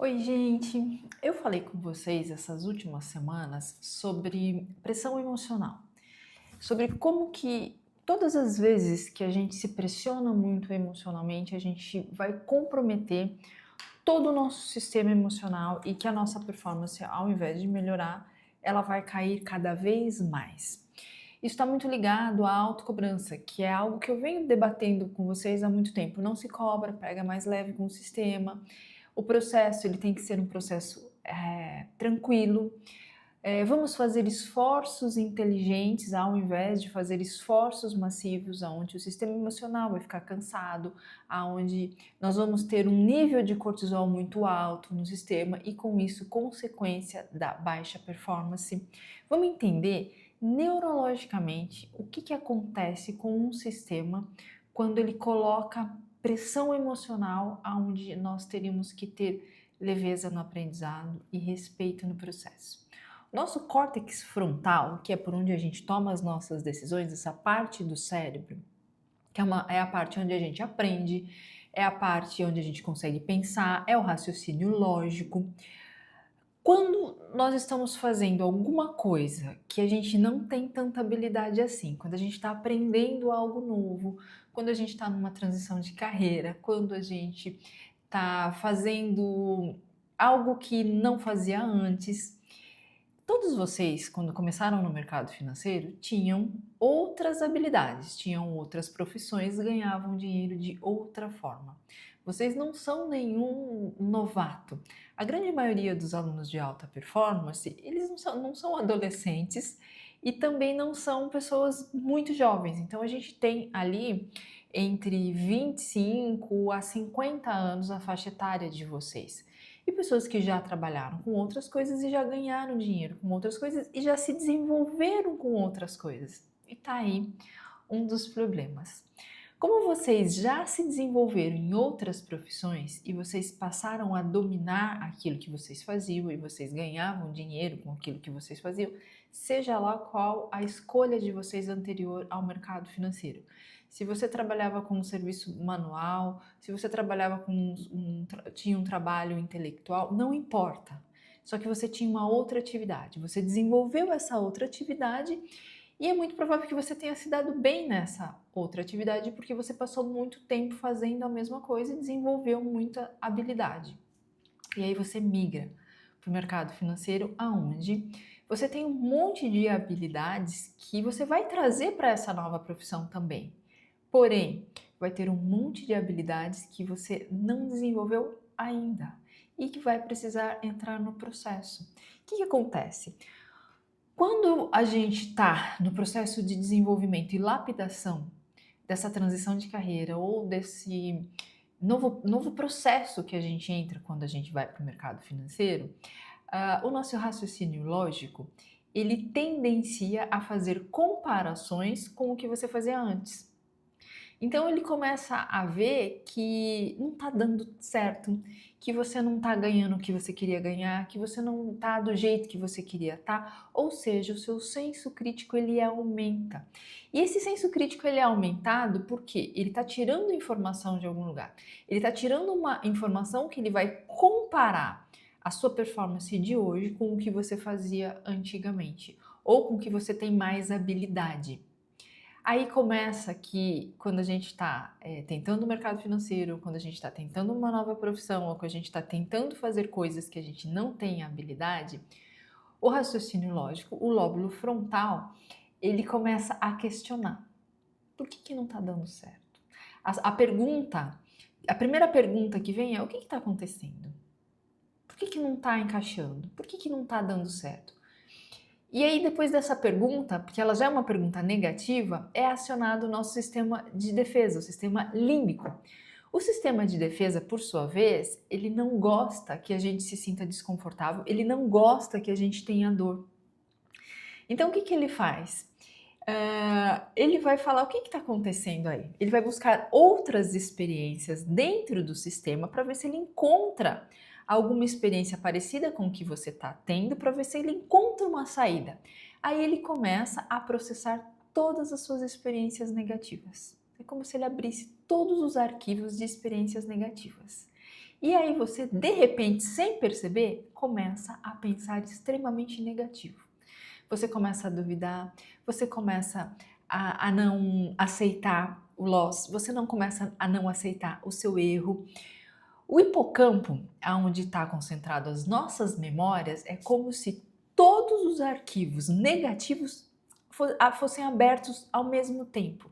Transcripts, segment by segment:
Oi, gente. Eu falei com vocês essas últimas semanas sobre pressão emocional, sobre como que todas as vezes que a gente se pressiona muito emocionalmente, a gente vai comprometer todo o nosso sistema emocional e que a nossa performance, ao invés de melhorar, ela vai cair cada vez mais. Isso está muito ligado à autocobrança, que é algo que eu venho debatendo com vocês há muito tempo. Não se cobra, pega mais leve com o sistema. O processo ele tem que ser um processo tranquilo. Vamos fazer esforços inteligentes ao invés de fazer esforços massivos, onde o sistema emocional vai ficar cansado, aonde nós vamos ter um nível de cortisol muito alto no sistema e com isso consequência da baixa performance. Vamos entender neurologicamente o que acontece com um sistema quando ele coloca pressão emocional, aonde nós teríamos que ter leveza no aprendizado e respeito no processo. Nosso córtex frontal, que é por onde a gente toma as nossas decisões, essa parte do cérebro, que é a parte onde a gente aprende, é a parte onde a gente consegue pensar, é o raciocínio lógico. Quando nós estamos fazendo alguma coisa que a gente não tem tanta habilidade assim, quando a gente está aprendendo algo novo, quando a gente está numa transição de carreira, quando a gente está fazendo algo que não fazia antes, todos vocês, quando começaram no mercado financeiro, tinham outras habilidades, tinham outras profissões, ganhavam dinheiro de outra forma. Vocês não são nenhum novato. A grande maioria dos alunos de alta performance, eles não são adolescentes e também não são pessoas muito jovens. Então a gente tem ali entre 25 a 50 anos a faixa etária de vocês. E pessoas que já trabalharam com outras coisas e já ganharam dinheiro com outras coisas e já se desenvolveram com outras coisas. E tá aí um dos problemas. Como vocês já se desenvolveram em outras profissões e vocês passaram a dominar aquilo que vocês faziam e vocês ganhavam dinheiro com aquilo que vocês faziam, seja lá qual a escolha de vocês anterior ao mercado financeiro. Se você trabalhava com um serviço manual, se você trabalhava tinha um trabalho intelectual, não importa. Só que você tinha uma outra atividade. Você desenvolveu essa outra atividade e é muito provável que você tenha se dado bem nessa outra atividade porque você passou muito tempo fazendo a mesma coisa e desenvolveu muita habilidade. E aí você migra para o mercado financeiro, aonde você tem um monte de habilidades que você vai trazer para essa nova profissão também. Porém, vai ter um monte de habilidades que você não desenvolveu ainda e que vai precisar entrar no processo. O que acontece? Quando a gente está no processo de desenvolvimento e lapidação dessa transição de carreira ou desse novo processo que a gente entra quando a gente vai para o mercado financeiro, o nosso raciocínio lógico, ele tendencia a fazer comparações com o que você fazia antes. Então ele começa a ver que não está dando certo, que você não está ganhando o que você queria ganhar, que você não está do jeito que você queria estar, ou seja, o seu senso crítico ele aumenta. E esse senso crítico ele é aumentado porque ele está tirando informação de algum lugar. Ele está tirando uma informação que ele vai comparar a sua performance de hoje com o que você fazia antigamente, ou com o que você tem mais habilidade. Aí começa que quando a gente está tentando o mercado financeiro, quando a gente está tentando uma nova profissão, ou quando a gente está tentando fazer coisas que a gente não tem habilidade, o raciocínio lógico, o lóbulo frontal, ele começa a questionar. Por que não está dando certo? A primeira pergunta que vem é: o que está acontecendo? Por que não está encaixando? Por que não está dando certo? E aí, depois dessa pergunta, porque ela já é uma pergunta negativa, é acionado o nosso sistema de defesa, o sistema límbico. O sistema de defesa, por sua vez, ele não gosta que a gente se sinta desconfortável, ele não gosta que a gente tenha dor. Então, o que ele faz? Ele vai falar o que está acontecendo aí. Ele vai buscar outras experiências dentro do sistema para ver se ele encontra alguma experiência parecida com o que você está tendo, para ver se ele encontra uma saída. Aí ele começa a processar todas as suas experiências negativas. É como se ele abrisse todos os arquivos de experiências negativas. E aí você, de repente, sem perceber, começa a pensar extremamente negativo. Você começa a duvidar, você começa a não aceitar o loss, você não começa a não aceitar o seu erro. O hipocampo, onde está concentrado as nossas memórias, é como se todos os arquivos negativos fossem abertos ao mesmo tempo.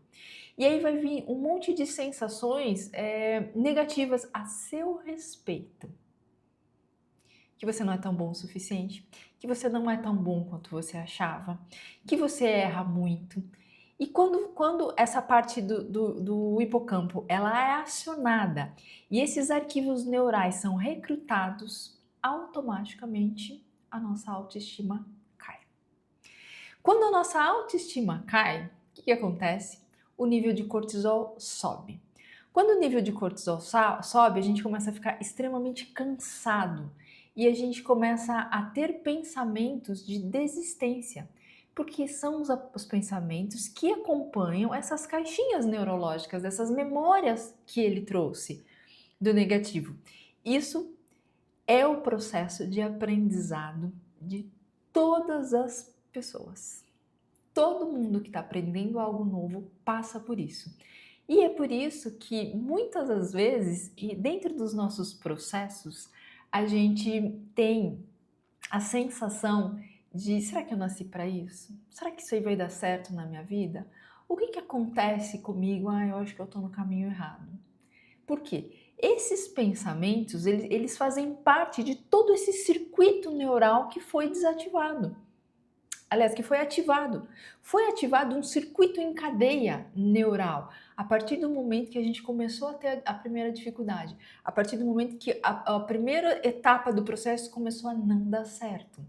E aí vai vir um monte de sensações negativas a seu respeito. Que você não é tão bom o suficiente, que você não é tão bom quanto você achava, que você erra muito. E quando essa parte do hipocampo ela é acionada e esses arquivos neurais são recrutados, automaticamente a nossa autoestima cai. Quando a nossa autoestima cai, o que acontece? O nível de cortisol sobe. Quando o nível de cortisol sobe, a gente começa a ficar extremamente cansado e a gente começa a ter pensamentos de desistência, porque são os pensamentos que acompanham essas caixinhas neurológicas, essas memórias que ele trouxe do negativo. Isso é o processo de aprendizado de todas as pessoas. Todo mundo que está aprendendo algo novo passa por isso. E é por isso que muitas das vezes, e dentro dos nossos processos, a gente tem a sensação de: será que eu nasci para isso? Será que isso aí vai dar certo na minha vida? O que acontece comigo? Eu acho que eu estou no caminho errado. Por quê? Esses pensamentos, eles fazem parte de todo esse circuito neural que foi desativado. Aliás, que foi ativado. Foi ativado um circuito em cadeia neural a partir do momento que a gente começou a ter a primeira dificuldade, a partir do momento que a primeira etapa do processo começou a não dar certo.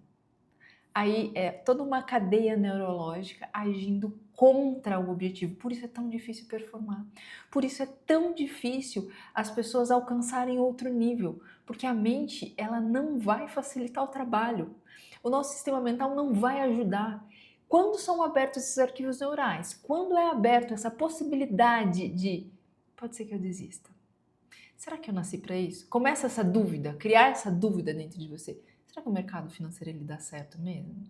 Aí é toda uma cadeia neurológica agindo contra o objetivo. Por isso é tão difícil performar. Por isso é tão difícil as pessoas alcançarem outro nível, porque a mente ela não vai facilitar o trabalho. O nosso sistema mental não vai ajudar. Quando são abertos esses arquivos neurais? Quando é aberto essa possibilidade de pode ser que eu desista. Será que eu nasci para isso? Começa essa dúvida, criar essa dúvida dentro de você. Será que o mercado financeiro ele dá certo mesmo?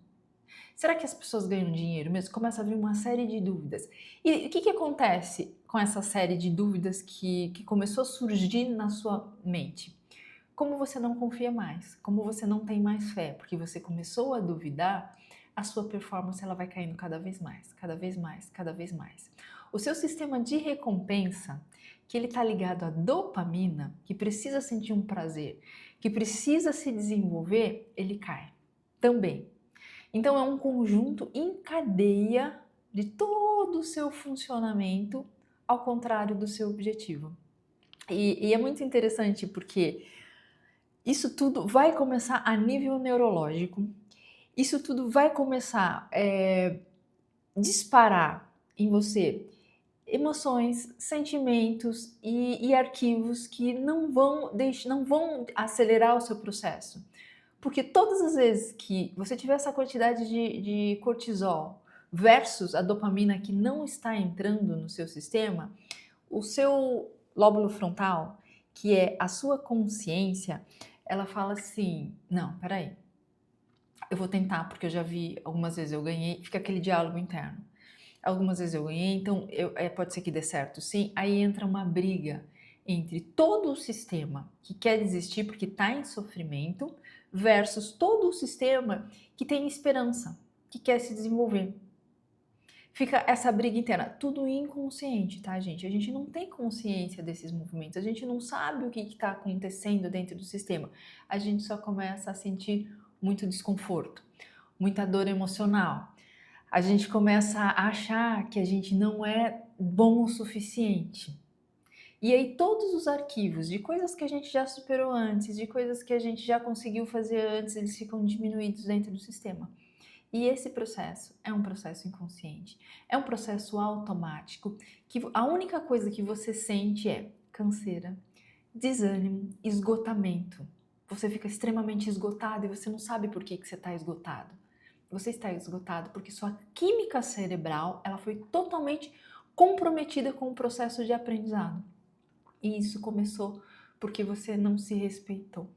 Será que as pessoas ganham dinheiro mesmo? Começa a vir uma série de dúvidas. E o que acontece com essa série de dúvidas que começou a surgir na sua mente? Como você não confia mais, como você não tem mais fé, porque você começou a duvidar, a sua performance ela vai caindo cada vez mais, cada vez mais, cada vez mais. O seu sistema de recompensa, que ele está ligado à dopamina, que precisa sentir um prazer, que precisa se desenvolver, ele cai também. Então é um conjunto em cadeia de todo o seu funcionamento ao contrário do seu objetivo. E é muito interessante porque isso tudo vai começar a nível neurológico, isso tudo vai começar a disparar em você emoções, sentimentos e arquivos que não vão acelerar o seu processo. Porque todas as vezes que você tiver essa quantidade de cortisol versus a dopamina que não está entrando no seu sistema, o seu lóbulo frontal, que é a sua consciência, ela fala assim: não, peraí, eu vou tentar, porque eu já vi algumas vezes eu ganhei, fica aquele diálogo interno. Algumas vezes eu ganhei, então pode ser que dê certo, sim. Aí entra uma briga entre todo o sistema que quer desistir porque está em sofrimento versus todo o sistema que tem esperança, que quer se desenvolver. Fica essa briga interna, tudo inconsciente, tá, gente? A gente não tem consciência desses movimentos, a gente não sabe o que está acontecendo dentro do sistema. A gente só começa a sentir muito desconforto, muita dor emocional. A gente começa a achar que a gente não é bom o suficiente. E aí todos os arquivos de coisas que a gente já superou antes, de coisas que a gente já conseguiu fazer antes, eles ficam diminuídos dentro do sistema. E esse processo é um processo inconsciente, é um processo automático, que a única coisa que você sente é canseira, desânimo, esgotamento. Você fica extremamente esgotado e você não sabe por que você está esgotado. Você está esgotado porque sua química cerebral ela foi totalmente comprometida com o processo de aprendizado. E isso começou Porque você não se respeitou.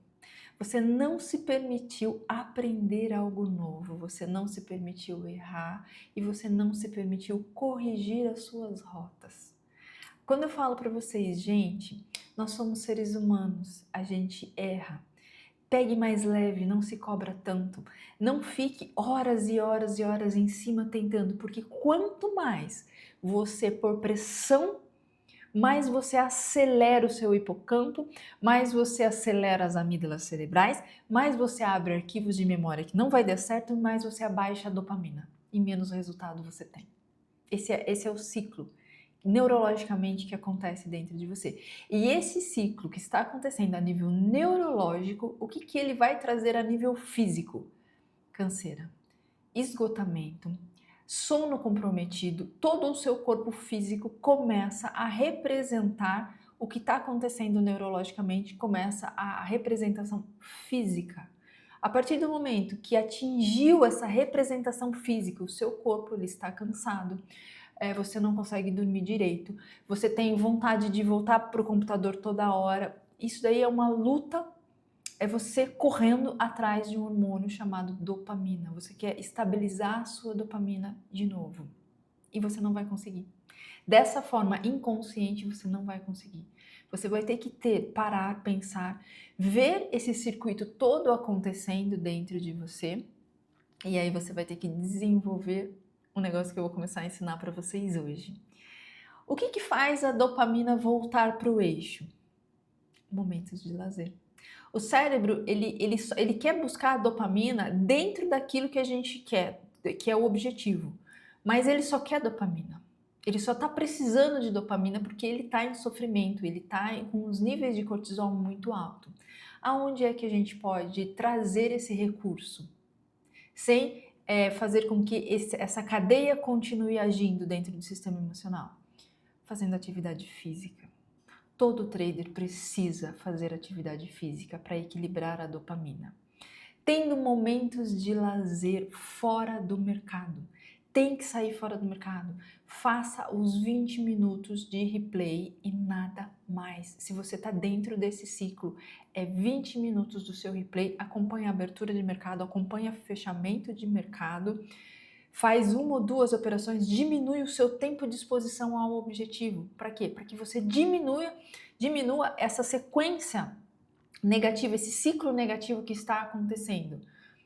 Você não se permitiu aprender algo novo, você não se permitiu errar e você não se permitiu corrigir as suas rotas. Quando eu falo para vocês, gente, nós somos seres humanos, a gente erra. Pegue mais leve, não se cobra tanto. Não fique horas e horas e horas em cima tentando, porque quanto mais você pôr pressão, mais você acelera o seu hipocampo, mais você acelera as amígdalas cerebrais, mais você abre arquivos de memória que não vai dar certo, mais você abaixa a dopamina e menos resultado você tem. Esse é o ciclo neurologicamente que acontece dentro de você. E esse ciclo que está acontecendo a nível neurológico, o que ele vai trazer a nível físico? Canseira, esgotamento, sono comprometido, todo o seu corpo físico começa a representar o que está acontecendo neurologicamente, começa a representação física. A partir do momento que atingiu essa representação física, o seu corpo ele está cansado, você não consegue dormir direito, você tem vontade de voltar para o computador toda hora. Isso daí é uma luta, é você correndo atrás de um hormônio chamado dopamina. Você quer estabilizar a sua dopamina de novo e você não vai conseguir. Dessa forma inconsciente você não vai conseguir. Você vai ter que parar, pensar, ver esse circuito todo acontecendo dentro de você e aí você vai ter que desenvolver um negócio que eu vou começar a ensinar para vocês hoje. O que faz a dopamina voltar para o eixo? Momentos de lazer. O cérebro, ele quer buscar a dopamina dentro daquilo que a gente quer, que é o objetivo. Mas ele só quer dopamina. Ele só está precisando de dopamina porque ele está em sofrimento, ele está com os níveis de cortisol muito alto. Aonde é que a gente pode trazer esse recurso? Sem fazer com que essa cadeia continue agindo dentro do sistema emocional? Fazendo atividade física. Todo trader precisa fazer atividade física para equilibrar a dopamina. Tendo momentos de lazer fora do mercado. Tem que sair fora do mercado. Faça os 20 minutos de replay e nada mais. Se você está dentro desse ciclo, é 20 minutos do seu replay, acompanha a abertura de mercado, acompanha o fechamento de mercado, faz uma ou duas operações, diminui o seu tempo de exposição ao objetivo. Para quê? Para que você diminua essa sequência negativa, esse ciclo negativo que está acontecendo.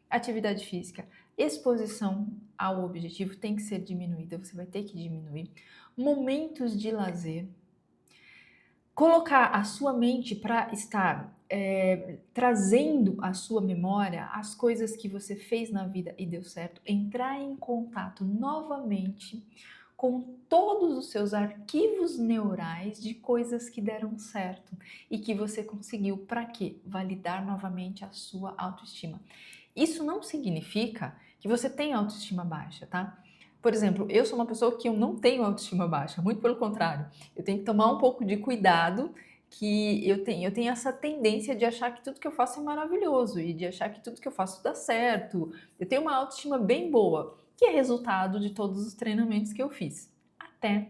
Atividade física, exposição ao objetivo tem que ser diminuída, você vai ter que diminuir. Momentos de lazer. Colocar a sua mente para estar trazendo à sua memória as coisas que você fez na vida e deu certo, entrar em contato novamente com todos os seus arquivos neurais de coisas que deram certo e que você conseguiu. Para quê? Validar novamente a sua autoestima. Isso não significa que você tem autoestima baixa, tá? Por exemplo, eu sou uma pessoa que eu não tenho autoestima baixa, muito pelo contrário. Eu tenho que tomar um pouco de cuidado, que eu tenho essa tendência de achar que tudo que eu faço é maravilhoso e de achar que tudo que eu faço dá certo. Eu tenho uma autoestima bem boa, que é resultado de todos os treinamentos que eu fiz. Até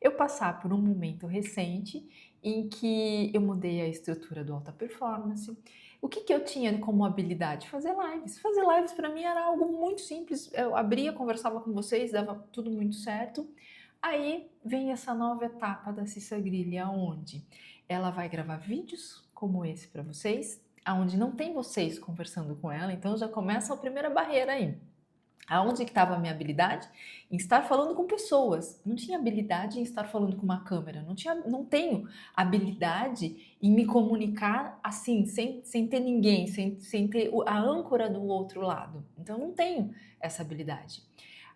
eu passar por um momento recente em que eu mudei a estrutura do Alta Performance. O que eu tinha como habilidade? Fazer lives. Fazer lives para mim era algo muito simples. Eu abria, conversava com vocês, dava tudo muito certo. Aí vem essa nova etapa da Cissa Grilli, onde ela vai gravar vídeos como esse para vocês, onde não tem vocês conversando com ela, então já começa a primeira barreira aí. Aonde que estava a minha habilidade? Em estar falando com pessoas. Não tinha habilidade em estar falando com uma câmera. Não tenho habilidade em me comunicar assim, sem ter ninguém, sem ter a âncora do outro lado. Então, eu não tenho essa habilidade.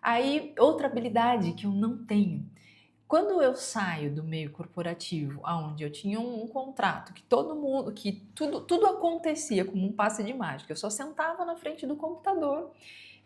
Aí, outra habilidade que eu não tenho. Quando eu saio do meio corporativo, onde eu tinha um contrato, que tudo acontecia como um passe de mágica, eu só sentava na frente do computador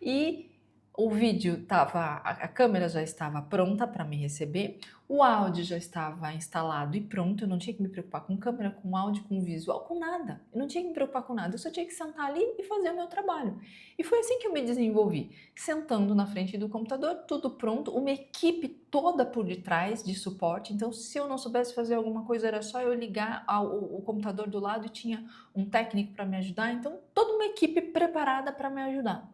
e O vídeo estava, a câmera já estava pronta para me receber, o áudio já estava instalado e pronto, eu não tinha que me preocupar com câmera, com áudio, com visual, com nada. Eu não tinha que me preocupar com nada, eu só tinha que sentar ali e fazer o meu trabalho. E foi assim que eu me desenvolvi, sentando na frente do computador, tudo pronto, uma equipe toda por detrás de suporte. Então, se eu não soubesse fazer alguma coisa, era só eu ligar o computador do lado e tinha um técnico para me ajudar. Então, toda uma equipe preparada para me ajudar.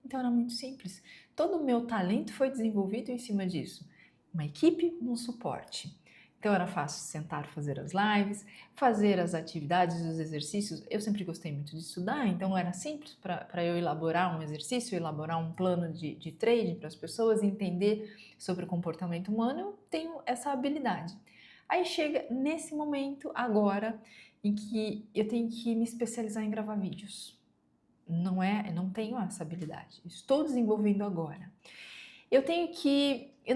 Então era muito simples. Todo o meu talento foi desenvolvido em cima disso. Uma equipe, um suporte. Então era fácil sentar, fazer as lives, fazer as atividades, os exercícios. Eu sempre gostei muito de estudar, então era simples para eu elaborar um exercício, elaborar um plano de trading para as pessoas, entender sobre o comportamento humano. Eu tenho essa habilidade. Aí chega nesse momento agora em que eu tenho que me especializar em gravar vídeos. Não tenho essa habilidade. Estou desenvolvendo agora. Eu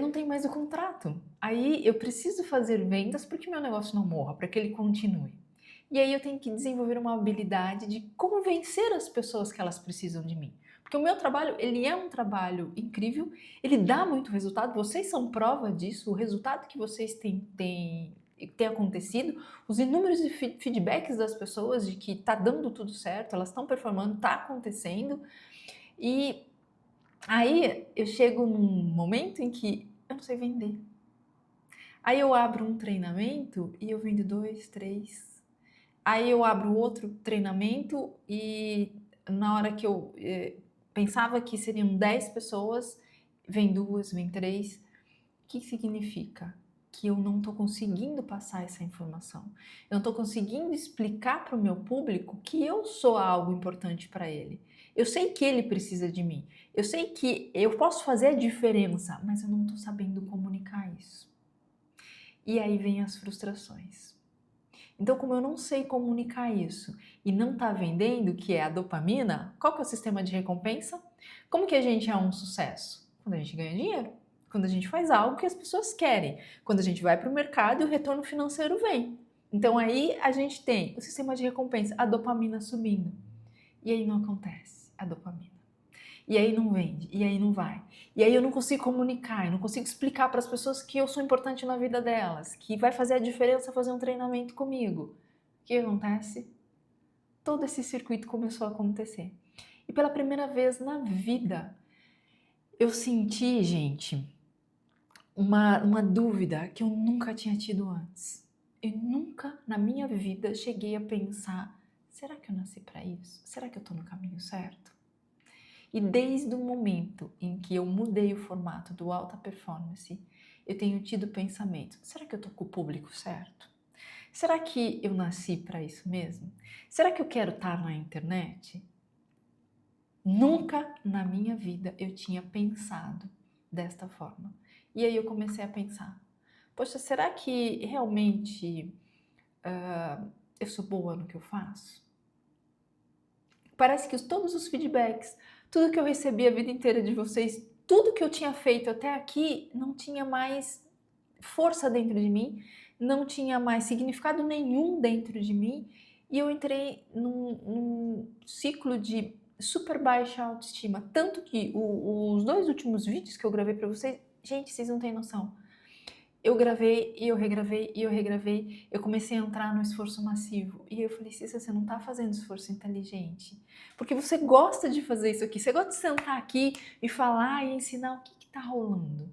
não tenho mais o contrato. Aí eu preciso fazer vendas para que meu negócio não morra, para que ele continue. E aí eu tenho que desenvolver uma habilidade de convencer as pessoas que elas precisam de mim. Porque o meu trabalho, ele é um trabalho incrível, ele dá muito resultado, vocês são prova disso, o resultado que vocês têm acontecido, os inúmeros feedbacks das pessoas de que tá dando tudo certo, elas estão performando, tá acontecendo. E aí eu chego num momento em que eu não sei vender. Aí eu abro um treinamento e eu vendo 2, 3. Aí eu abro outro treinamento e na hora que eu pensava que seriam 10 pessoas, vem 2, vem 3. O que significa? Que eu não estou conseguindo passar essa informação. Eu não estou conseguindo explicar para o meu público que eu sou algo importante para ele. Eu sei que ele precisa de mim. Eu sei que eu posso fazer a diferença, mas eu não estou sabendo comunicar isso. E aí vem as frustrações. Então, como eu não sei comunicar isso e não está vendendo, que é a dopamina, qual que é o sistema de recompensa? Como que a gente é um sucesso? Quando a gente ganha dinheiro. Quando a gente faz algo que as pessoas querem. Quando a gente vai para o mercado e o retorno financeiro vem. Então aí a gente tem o sistema de recompensa, a dopamina subindo. E aí não acontece a dopamina. E aí não vende, e aí não vai. E aí eu não consigo comunicar, eu não consigo explicar para as pessoas que eu sou importante na vida delas, que vai fazer a diferença fazer um treinamento comigo. O que acontece? Todo esse circuito começou a acontecer. E pela primeira vez na vida, eu senti, gente, uma dúvida que eu nunca tinha tido antes. Eu nunca na minha vida cheguei a pensar: será que eu nasci para isso? Será que eu estou no caminho certo? E desde o momento em que eu mudei o formato do alta performance, eu tenho tido pensamento: será que eu estou com o público certo? Será que eu nasci para isso mesmo? Será que eu quero estar na internet? Nunca na minha vida eu tinha pensado desta forma. E aí eu comecei a pensar: poxa, será que realmente eu sou boa no que eu faço? Parece que todos os feedbacks, tudo que eu recebi a vida inteira de vocês, tudo que eu tinha feito até aqui não tinha mais força dentro de mim, não tinha mais significado nenhum dentro de mim, e eu entrei num ciclo de super baixa autoestima. Tanto que os 2 últimos vídeos que eu gravei para vocês, gente, vocês não têm noção. Eu gravei e eu regravei e eu regravei. Eu comecei a entrar no esforço massivo. E eu falei: Cissa, você não tá fazendo esforço inteligente. Porque você gosta de fazer isso aqui. Você gosta de sentar aqui e falar e ensinar o que tá rolando.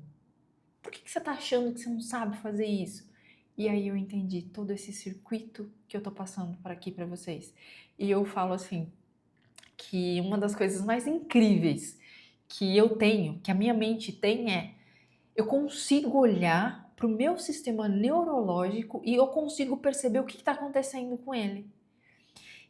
Por que você tá achando que você não sabe fazer isso? E aí eu entendi todo esse circuito que eu tô passando por aqui para vocês. E eu falo assim, que uma das coisas mais incríveis que eu tenho, que a minha mente tem eu consigo olhar para o meu sistema neurológico e eu consigo perceber o que está acontecendo com ele.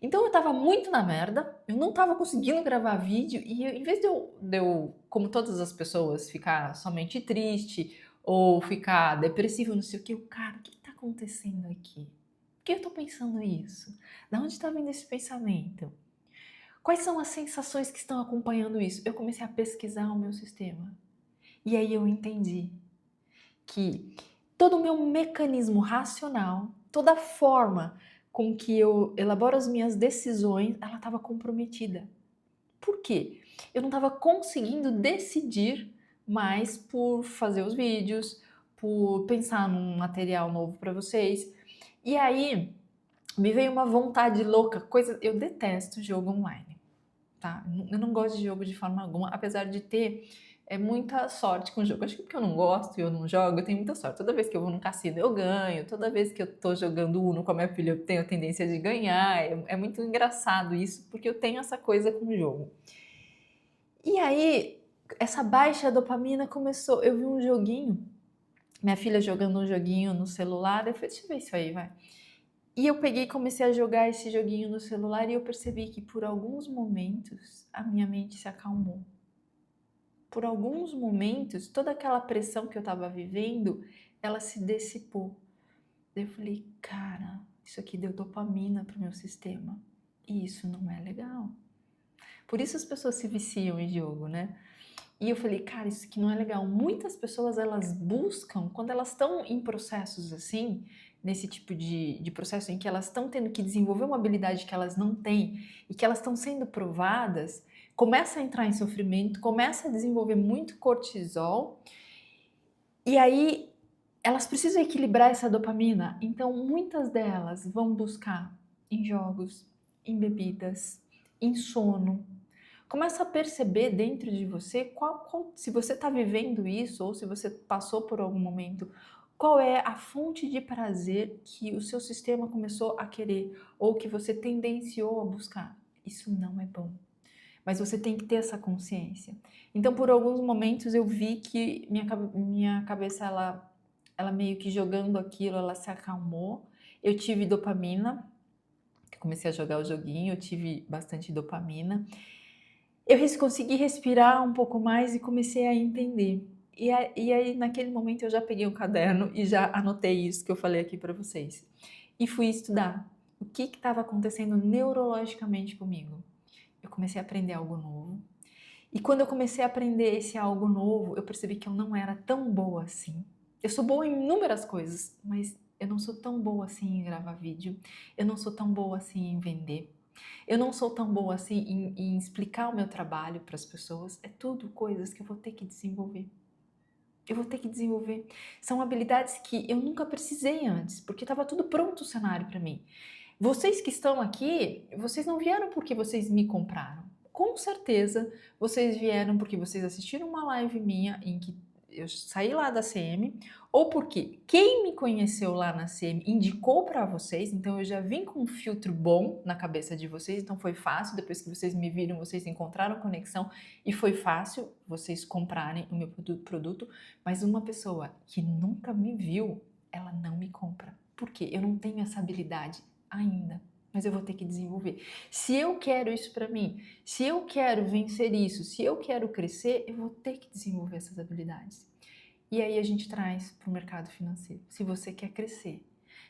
Então eu estava muito na merda, eu não estava conseguindo gravar vídeo e em vez de eu, como todas as pessoas, ficar somente triste ou ficar depressivo, não sei o que, cara, o que está acontecendo aqui? Por que eu estou pensando isso? Da onde está vindo esse pensamento? Quais são as sensações que estão acompanhando isso? Eu comecei a pesquisar o meu sistema. E aí eu entendi que todo o meu mecanismo racional, toda a forma com que eu elaboro as minhas decisões, ela estava comprometida. Por quê? Eu não estava conseguindo decidir mais por fazer os vídeos, por pensar num material novo para vocês. E aí me veio uma vontade louca, eu detesto jogo online, tá? Eu não gosto de jogo de forma alguma, apesar de ter muita sorte com o jogo. Acho que porque eu não gosto e eu não jogo, eu tenho muita sorte. Toda vez que eu vou no cassino eu ganho, toda vez que eu tô jogando Uno com a minha filha eu tenho a tendência de ganhar. É muito engraçado isso, porque eu tenho essa coisa com o jogo. E aí, essa baixa dopamina começou. Eu vi um joguinho, minha filha jogando um joguinho no celular, eu falei, deixa eu ver isso aí, vai. E eu peguei e comecei a jogar esse joguinho no celular e eu percebi que por alguns momentos a minha mente se acalmou. Por alguns momentos, toda aquela pressão que eu estava vivendo, ela se dissipou. Daí eu falei, cara, isso aqui deu dopamina pro meu sistema. E isso não é legal. Por isso as pessoas se viciam em jogo, né? E eu falei, cara, isso aqui não é legal. Muitas pessoas, elas buscam, quando elas estão em processos assim, nesse tipo de processo em que elas estão tendo que desenvolver uma habilidade que elas não têm e que elas estão sendo provadas, começa a entrar em sofrimento, começa a desenvolver muito cortisol e aí elas precisam equilibrar essa dopamina. Então, muitas delas vão buscar em jogos, em bebidas, em sono. Começa a perceber dentro de você se você está vivendo isso ou se você passou por algum momento, qual é a fonte de prazer que o seu sistema começou a querer ou que você tendenciou a buscar. Isso não é bom. Mas você tem que ter essa consciência. Então, por alguns momentos eu vi que minha cabeça, ela meio que jogando aquilo, ela se acalmou. Eu tive dopamina, comecei a jogar o joguinho, eu tive bastante dopamina. Eu consegui respirar um pouco mais e comecei a entender. E aí, naquele momento, eu já peguei um caderno e já anotei isso que eu falei aqui para vocês. E fui estudar o que estava acontecendo neurologicamente comigo. Eu comecei a aprender algo novo. E quando eu comecei a aprender esse algo novo, eu percebi que eu não era tão boa assim. Eu sou boa em inúmeras coisas, mas eu não sou tão boa assim em gravar vídeo. Eu não sou tão boa assim em vender. Eu não sou tão boa assim em explicar o meu trabalho para as pessoas. É tudo coisas que eu vou ter que desenvolver. Eu vou ter que desenvolver. São habilidades que eu nunca precisei antes, porque estava tudo pronto o cenário para mim. Vocês que estão aqui, vocês não vieram porque vocês me compraram. Com certeza, vocês vieram porque vocês assistiram uma live minha em que eu saí lá da CM, ou porque quem me conheceu lá na CM indicou para vocês, então eu já vim com um filtro bom na cabeça de vocês, então foi fácil, depois que vocês me viram, vocês encontraram conexão e foi fácil vocês comprarem o meu produto, mas uma pessoa que nunca me viu, ela não me compra. Por quê? Eu não tenho essa habilidade ainda, mas eu vou ter que desenvolver. Se eu quero isso para mim, se eu quero vencer isso, se eu quero crescer, eu vou ter que desenvolver essas habilidades. E aí a gente traz para o mercado financeiro. Se você quer crescer,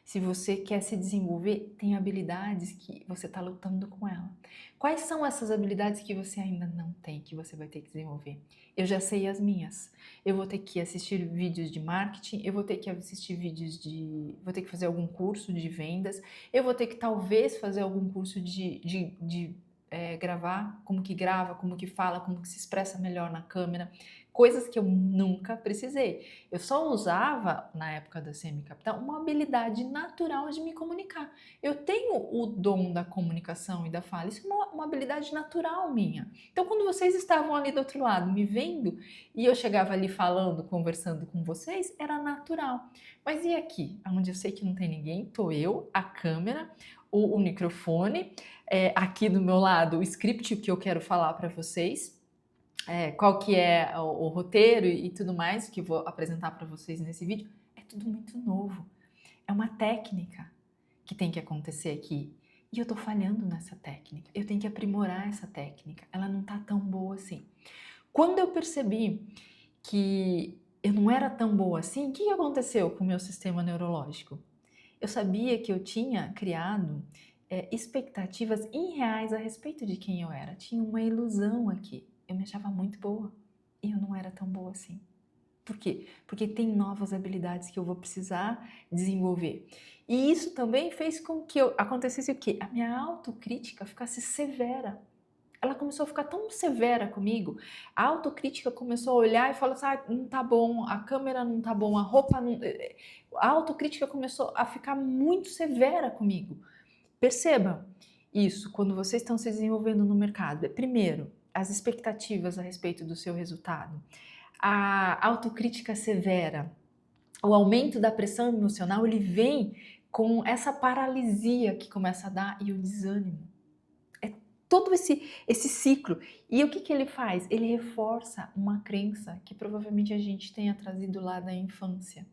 se você quer se desenvolver, tem habilidades que você está lutando com ela. Quais são essas habilidades que você ainda não tem, que você vai ter que desenvolver? Eu já sei as minhas. Eu vou ter que assistir vídeos de marketing, eu vou ter que assistir vou ter que fazer algum curso de vendas, eu vou ter que talvez fazer algum curso de gravar, como que grava, como que fala, como que se expressa melhor na câmera. Coisas que eu nunca precisei. Eu só usava, na época da CM Capital, uma habilidade natural de me comunicar. Eu tenho o dom da comunicação e da fala, isso é uma habilidade natural minha. Então, quando vocês estavam ali do outro lado, me vendo, e eu chegava ali falando, conversando com vocês, era natural. Mas e aqui, onde eu sei que não tem ninguém, tô eu, a câmera, o microfone, aqui do meu lado o script que eu quero falar para vocês, qual que é o roteiro e tudo mais que eu vou apresentar para vocês nesse vídeo, é tudo muito novo. É uma técnica que tem que acontecer aqui. E eu tô falhando nessa técnica. Eu tenho que aprimorar essa técnica. Ela não tá tão boa assim. Quando eu percebi que eu não era tão boa assim, o que aconteceu com o meu sistema neurológico? Eu sabia que eu tinha criado expectativas irreais a respeito de quem eu era. Tinha uma ilusão aqui. Eu me achava muito boa e eu não era tão boa assim. Por quê? Porque tem novas habilidades que eu vou precisar desenvolver. E isso também fez com que acontecesse o quê? A minha autocrítica ficasse severa. ela começou a ficar tão severa comigo, a autocrítica começou a olhar e falar assim, ah, não tá bom, a câmera não tá bom, a roupa não... A autocrítica começou a ficar muito severa comigo. Perceba isso quando vocês estão se desenvolvendo no mercado. Primeiro, as expectativas a respeito do seu resultado. A autocrítica severa, o aumento da pressão emocional, ele vem com essa paralisia que começa a dar e o desânimo. É todo esse ciclo. E o que ele faz? Ele reforça uma crença que provavelmente a gente tenha trazido lá da infância,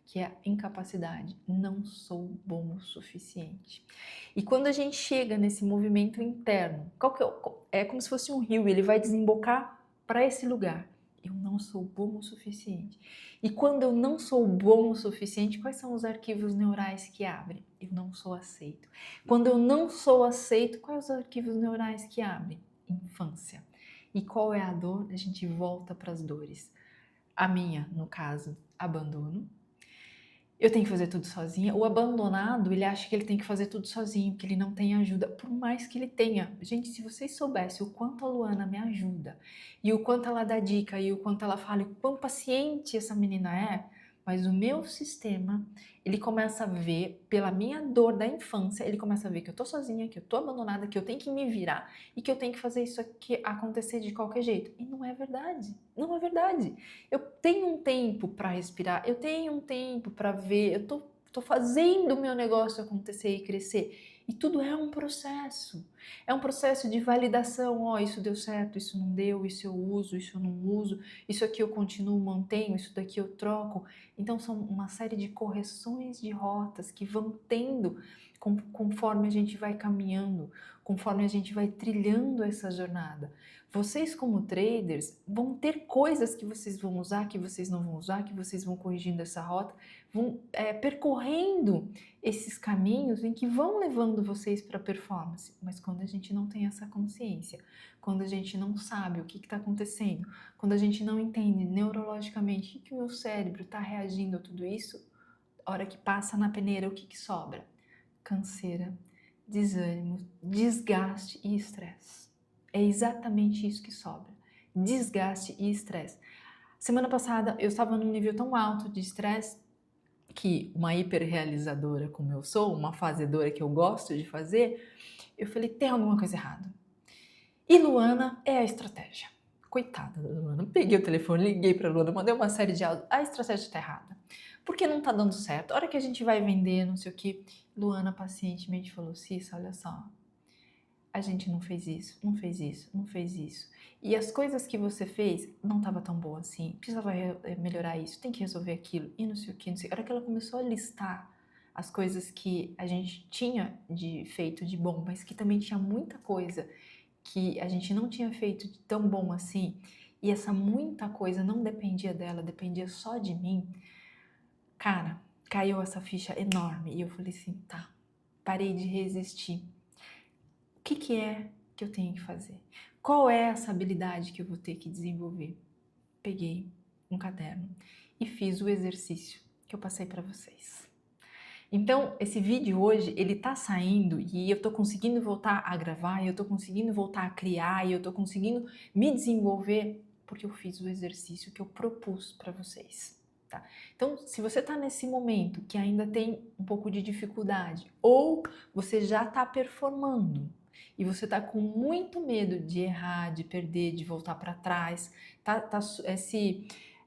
que é a incapacidade. Não sou bom o suficiente. E quando a gente chega nesse movimento interno, é como se fosse um rio, ele vai desembocar para esse lugar. Eu não sou bom o suficiente. E quando eu não sou bom o suficiente, quais são os arquivos neurais que abrem? Eu não sou aceito. Quando eu não sou aceito, quais os arquivos neurais que abrem? Infância. E qual é a dor? A gente volta para as dores. A minha, no caso, abandono. Eu tenho que fazer tudo sozinha. O abandonado, ele acha que ele tem que fazer tudo sozinho, que ele não tem ajuda, por mais que ele tenha. Gente, se vocês soubessem o quanto a Luana me ajuda, e o quanto ela dá dica, e o quanto ela fala, e o quão paciente essa menina é, mas o meu sistema, ele começa a ver, pela minha dor da infância, ele começa a ver que eu tô sozinha, que eu tô abandonada, que eu tenho que me virar, e que eu tenho que fazer isso aqui acontecer de qualquer jeito. E não é verdade. Não é verdade. Eu tenho um tempo para respirar, eu tenho um tempo para ver, eu tô fazendo o meu negócio acontecer e crescer. E tudo é um processo. É um processo de validação. Ó, isso deu certo, isso não deu, isso eu uso, isso eu não uso, isso aqui eu continuo, mantenho, isso daqui eu troco. Então são uma série de correções de rotas que vão tendo conforme a gente vai caminhando, conforme a gente vai trilhando essa jornada. Vocês como traders vão ter coisas que vocês vão usar, que vocês não vão usar, que vocês vão corrigindo essa rota, vão percorrendo esses caminhos em que vão levando vocês para a performance. Mas quando a gente não tem essa consciência, quando a gente não sabe o que está acontecendo, quando a gente não entende neurologicamente o que o meu cérebro está reagindo a tudo isso, a hora que passa na peneira, o que sobra? Canseira, desânimo, desgaste e estresse. É exatamente isso que sobra. Desgaste e estresse. Semana passada eu estava num nível tão alto de estresse que uma hiperrealizadora como eu sou, uma fazedora que eu gosto de fazer, eu falei, tem alguma coisa errada. E Luana é a estratégia. Coitada da Luana. Peguei o telefone, liguei para Luana, mandei uma série de áudios. A estratégia está errada. Porque não está dando certo. A hora que a gente vai vender, não sei o que, Luana pacientemente falou, Cissa, olha só, a gente não fez isso, não fez isso, não fez isso. E as coisas que você fez não estava tão boa assim, precisava melhorar isso, tem que resolver aquilo, e não sei o que, não sei. A hora que ela começou a listar as coisas que a gente tinha feito de bom, mas que também tinha muita coisa que a gente não tinha feito de tão bom assim, e essa muita coisa não dependia dela, dependia só de mim, cara, caiu essa ficha enorme. E eu falei assim, tá, parei de resistir. O que é que eu tenho que fazer? Qual é essa habilidade que eu vou ter que desenvolver? Peguei um caderno e fiz o exercício que eu passei para vocês. Então, esse vídeo hoje, ele tá saindo e eu tô conseguindo voltar a gravar, e eu tô conseguindo voltar a criar, e eu tô conseguindo me desenvolver porque eu fiz o exercício que eu propus para vocês. Tá? Então, se você tá nesse momento que ainda tem um pouco de dificuldade, ou você já tá performando, e você tá com muito medo de errar, de perder, de voltar para trás,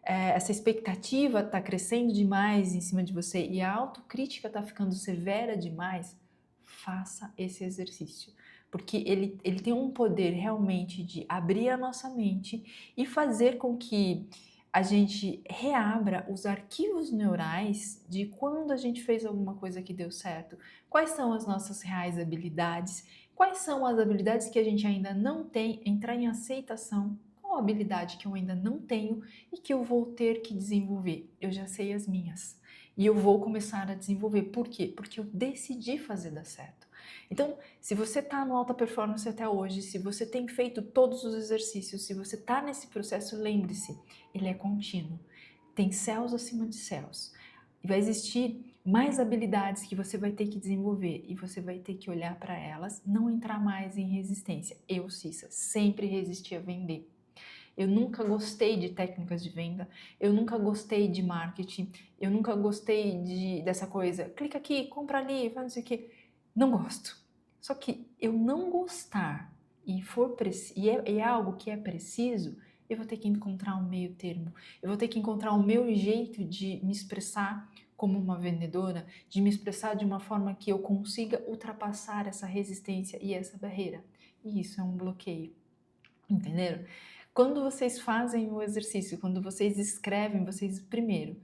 essa expectativa está crescendo demais em cima de você e a autocrítica está ficando severa demais, faça esse exercício. Porque ele tem um poder realmente de abrir a nossa mente e fazer com que a gente reabra os arquivos neurais de quando a gente fez alguma coisa que deu certo. Quais são as nossas reais habilidades? Quais são as habilidades que a gente ainda não tem? Entrar em aceitação. Qual habilidade que eu ainda não tenho e que eu vou ter que desenvolver? Eu já sei as minhas e eu vou começar a desenvolver. Por quê? Porque eu decidi fazer dar certo. Então, se você está no alta performance até hoje, se você tem feito todos os exercícios, se você está nesse processo, lembre-se, ele é contínuo. Tem céus acima de céus. E vai existir mais habilidades que você vai ter que desenvolver e você vai ter que olhar para elas, não entrar mais em resistência. Eu, Cissa, sempre resisti a vender. Eu nunca gostei de técnicas de venda, eu nunca gostei de marketing, eu nunca gostei dessa coisa, clica aqui, compra ali, faz não sei o quê. Não gosto. Só que eu não gostar e é algo que é preciso, eu vou ter que encontrar um meio termo. Eu vou ter que encontrar o meu jeito de me expressar como uma vendedora, de me expressar de uma forma que eu consiga ultrapassar essa resistência e essa barreira. E isso é um bloqueio. Entenderam? Quando vocês fazem o exercício, quando vocês escrevem, vocês primeiro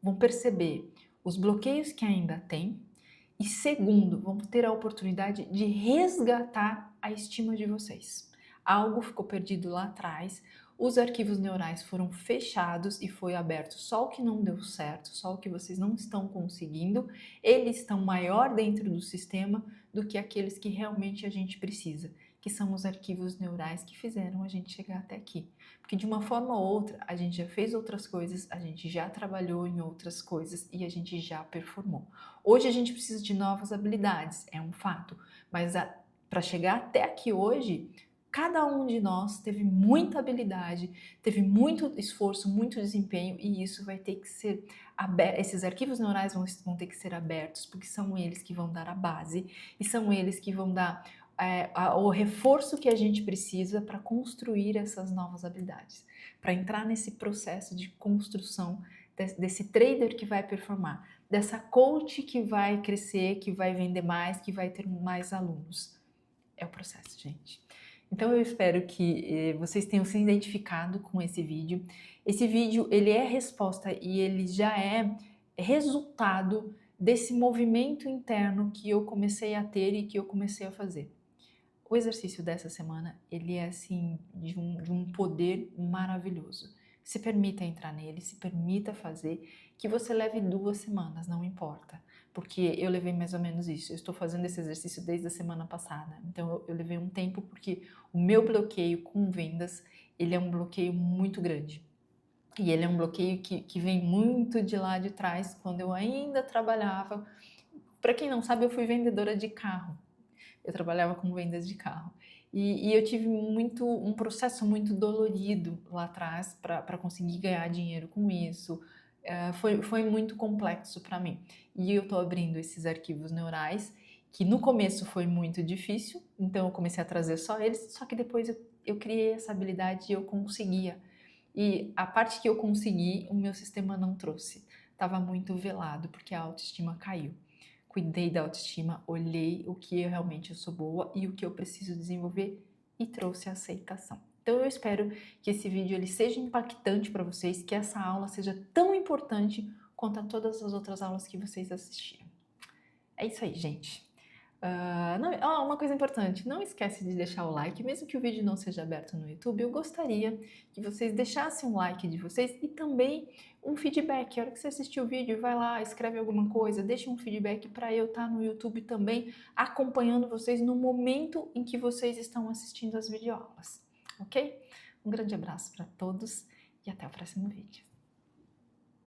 vão perceber os bloqueios que ainda tem e segundo, vão ter a oportunidade de resgatar a estima de vocês. Algo ficou perdido lá atrás, os arquivos neurais foram fechados e foi aberto só o que não deu certo, só o que vocês não estão conseguindo, eles estão maior dentro do sistema do que aqueles que realmente a gente precisa, que são os arquivos neurais que fizeram a gente chegar até aqui. Porque de uma forma ou outra, a gente já fez outras coisas, a gente já trabalhou em outras coisas e a gente já performou. Hoje a gente precisa de novas habilidades, é um fato, mas para chegar até aqui hoje, cada um de nós teve muita habilidade, teve muito esforço, muito desempenho e isso vai ter que ser aberto. Esses arquivos neurais vão ter que ser abertos, porque são eles que vão dar a base e são eles que vão dar o reforço que a gente precisa para construir essas novas habilidades, para entrar nesse processo de construção desse trader que vai performar, dessa coach que vai crescer, que vai vender mais, que vai ter mais alunos. É o processo, gente. Então eu espero que vocês tenham se identificado com esse vídeo. Esse vídeo, ele é resposta e ele já é resultado desse movimento interno que eu comecei a ter e que eu comecei a fazer. O exercício dessa semana, ele é assim, de um poder maravilhoso. Se permita entrar nele, se permita fazer, que você leve 2 semanas, não importa. Porque eu levei mais ou menos isso. Eu estou fazendo esse exercício desde a semana passada. Então eu levei um tempo porque o meu bloqueio com vendas, ele é um bloqueio muito grande. E ele é um bloqueio que vem muito de lá de trás, quando eu ainda trabalhava. Para quem não sabe, eu fui vendedora de carro. Eu trabalhava com vendas de carro. E eu tive um processo muito dolorido lá atrás para conseguir ganhar dinheiro com isso. Foi muito complexo para mim. E eu estou abrindo esses arquivos neurais, que no começo foi muito difícil, então eu comecei a trazer só eles, só que depois eu criei essa habilidade e eu conseguia. E a parte que eu consegui, o meu sistema não trouxe. Estava muito velado, porque a autoestima caiu. Cuidei da autoestima, olhei o que eu sou boa e o que eu preciso desenvolver e trouxe a aceitação. Então eu espero que esse vídeo ele seja impactante para vocês, que essa aula seja tão importante quanto a todas as outras aulas que vocês assistiram. É isso aí, gente. Uma coisa importante, não esquece de deixar o like, mesmo que o vídeo não seja aberto no YouTube, eu gostaria que vocês deixassem um like de vocês e também um feedback. A hora que você assistir o vídeo, vai lá, escreve alguma coisa, deixa um feedback para eu estar no YouTube também acompanhando vocês no momento em que vocês estão assistindo as videoaulas, ok? Um grande abraço para todos e até o próximo vídeo.